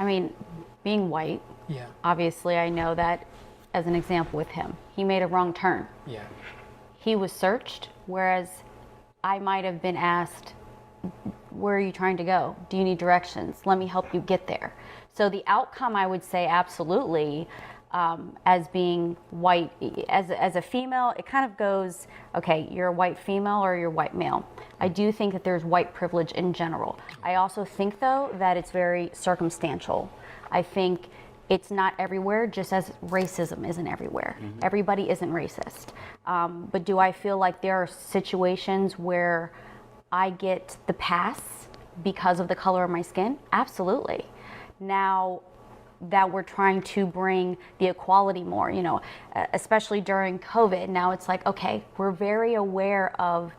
mean, being white, Yeah. obviously I know that as an example with him. He made a wrong turn. Yeah. He was searched, whereas I might have been asked, where are you trying to go? Do you need directions? Let me help you get there. So the outcome, I would say, absolutely, as being white, as a female, it kind of goes, okay, you're a white female or you're a white male. I do think that there's white privilege in general. I also think, though, that it's very circumstantial. I think it's not everywhere, just as racism isn't everywhere. Everybody isn't racist. But do I feel like there are situations where I get the pass because of the color of my skin? Absolutely. Now that we're trying to bring the equality more, especially during COVID, now it's like, okay, we're very aware of,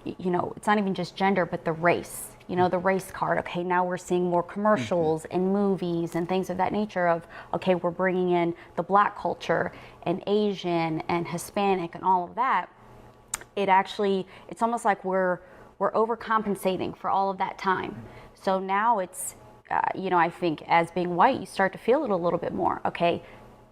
it's not even just gender, but the race. The race card. Okay, now we're seeing more commercials and movies and things of that nature of, okay, we're bringing in the Black culture and Asian and Hispanic and all of that. It's almost like we're overcompensating for all of that time. So now it's, I think as being white, you start to feel it a little bit more. Okay,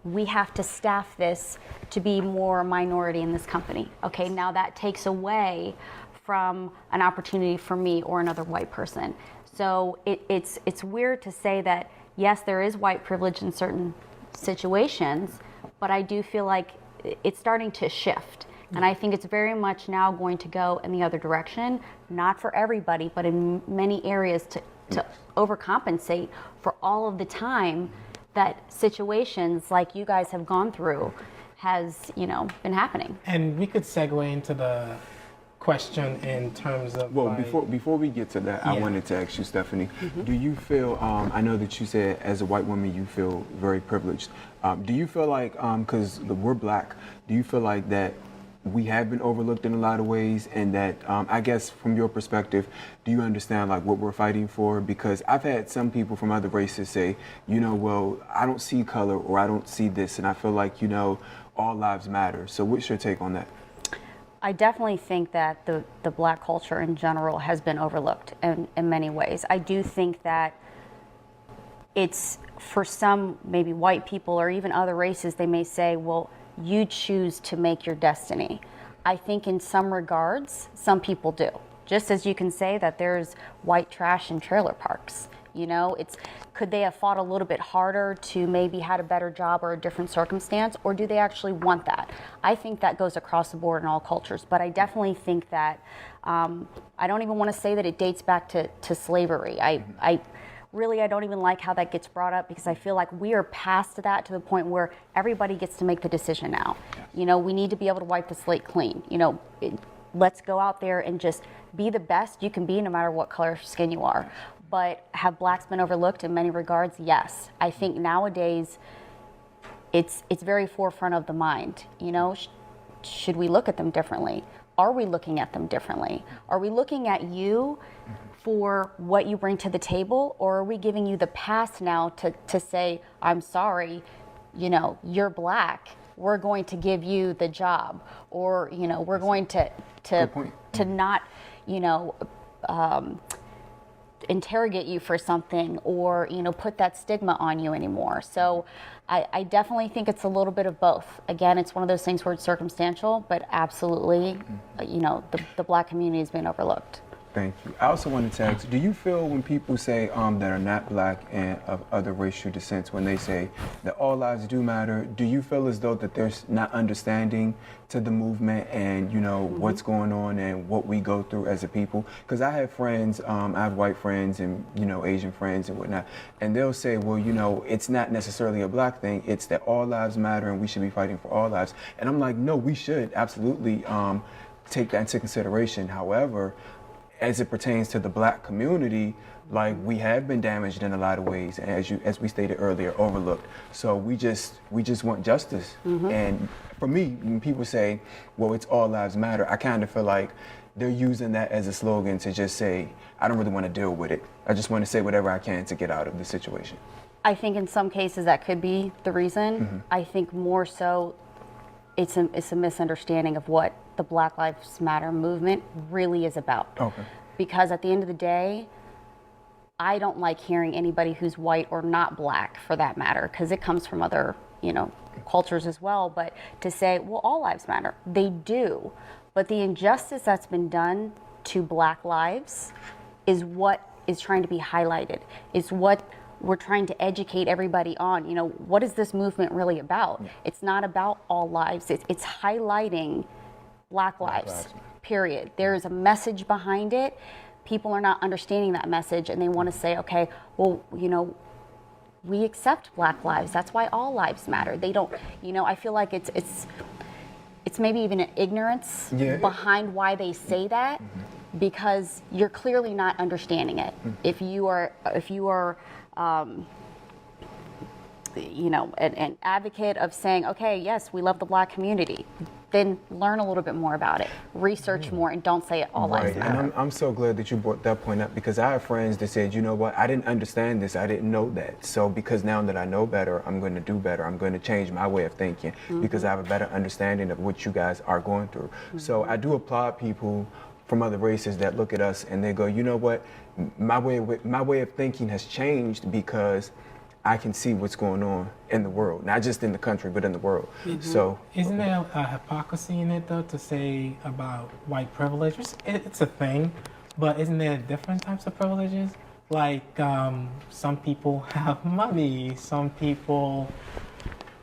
we have to staff this to be more minority in this company. Okay, now that takes away from an opportunity for me or another white person. So it's weird to say that, yes, there is white privilege in certain situations, but I do feel like it's starting to shift. And I think it's very much now going to go in the other direction, not for everybody, but in many areas to overcompensate for all of the time that situations like you guys have gone through has, been happening. And we could segue into the question in terms of before we get to that, I wanted to ask you, Stephanie, do you feel, I know that you said as a white woman you feel very privileged, do you feel like, because we're Black, do you feel like that we have been overlooked in a lot of ways, and that I guess from your perspective, do you understand like what we're fighting for? Because I've had some people from other races say, well, I don't see color or I don't see this, and I feel like, all lives matter. So what's your take on that? I definitely think that the Black culture in general has been overlooked in many ways. I do think that it's, for some maybe white people or even other races, they may say, well, you choose to make your destiny. I think in some regards, some people do. Just as you can say that there's white trash in trailer parks. Could they have fought a little bit harder to maybe had a better job or a different circumstance, or do they actually want that? I think that goes across the board in all cultures, but I definitely think that, I don't even want to say that it dates back to slavery. I don't even like how that gets brought up, because I feel like we are past that to the point where everybody gets to make the decision now. We need to be able to wipe the slate clean. Let's go out there and just be the best you can be no matter what color skin you are. But have Blacks been overlooked in many regards? Yes. I think nowadays it's very forefront of the mind. Should we look at them differently? Are we looking at them differently? Are we looking at you for what you bring to the table, or are we giving you the pass now to say, I'm sorry, you're Black, we're going to give you the job, or we're going to not interrogate you for something, or put that stigma on you anymore. So I definitely think it's a little bit of both. Again, it's one of those things where it's circumstantial, but absolutely, the Black community has been overlooked. Thank you. I also wanted to ask, do you feel when people say that are not Black and of other racial descents, when they say that all lives do matter, do you feel as though that there's not understanding to the movement and, what's going on and what we go through as a people? Because I have friends, I have white friends and, Asian friends and whatnot, and they'll say, well, it's not necessarily a Black thing, it's that all lives matter and we should be fighting for all lives. And I'm like, no, we should absolutely take that into consideration. However, as it pertains to the Black community, like, we have been damaged in a lot of ways, and as we stated earlier, overlooked. So we just want justice. And for me, when people say, well, it's all lives matter, I kind of feel like they're using that as a slogan to just say, I don't really want to deal with it. I just want to say whatever I can to get out of the situation. I think in some cases that could be the reason. I think more so it's a misunderstanding of what the Black Lives Matter movement really is about. Okay. Because at the end of the day, I don't like hearing anybody who's white or not black, for that matter, because it comes from other, cultures as well. But to say, well, all lives matter, they do. But the injustice that's been done to Black lives is what is trying to be highlighted, is what we're trying to educate everybody on. What is this movement really about? It's not about all lives. It's highlighting Black lives, period. There is a message behind it. People are not understanding that message, and they want to say, okay, well, we accept Black lives. That's why all lives matter. They don't, I feel like it's maybe even an ignorance behind why they say that, because you're clearly not understanding it. If you are an advocate of saying, okay, yes, we love the Black community, then learn a little bit more about it, research more, and don't say it all lives matter. And I'm so glad that you brought that point up, because I have friends that said, you know what, I didn't understand this, I didn't know that. So because now that I know better, I'm going to do better. I'm going to change my way of thinking because I have a better understanding of what you guys are going through. So I do applaud people from other races that look at us and they go, you know what, my way of thinking has changed because I can see what's going on in the world, not just in the country, but in the world. So, isn't there a hypocrisy in it, though, to say about white privilege? It's a thing, but isn't there different types of privileges? Like, some people have money, some people,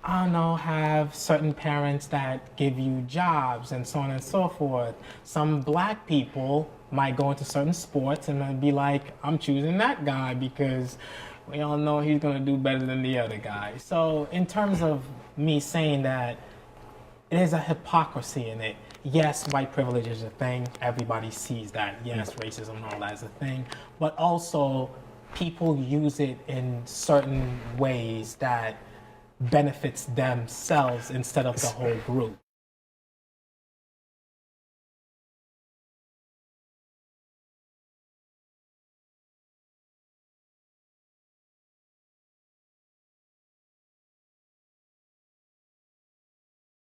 I don't know, have certain parents that give you jobs and so on and so forth. Some Black people might go into certain sports and then be like, I'm choosing that guy because we all know he's going to do better than the other guy. So in terms of me saying that, it is a hypocrisy in it. Yes, white privilege is a thing. Everybody sees that. Yes, racism and all that is a thing. But also, people use it in certain ways that benefits themselves instead of the whole group.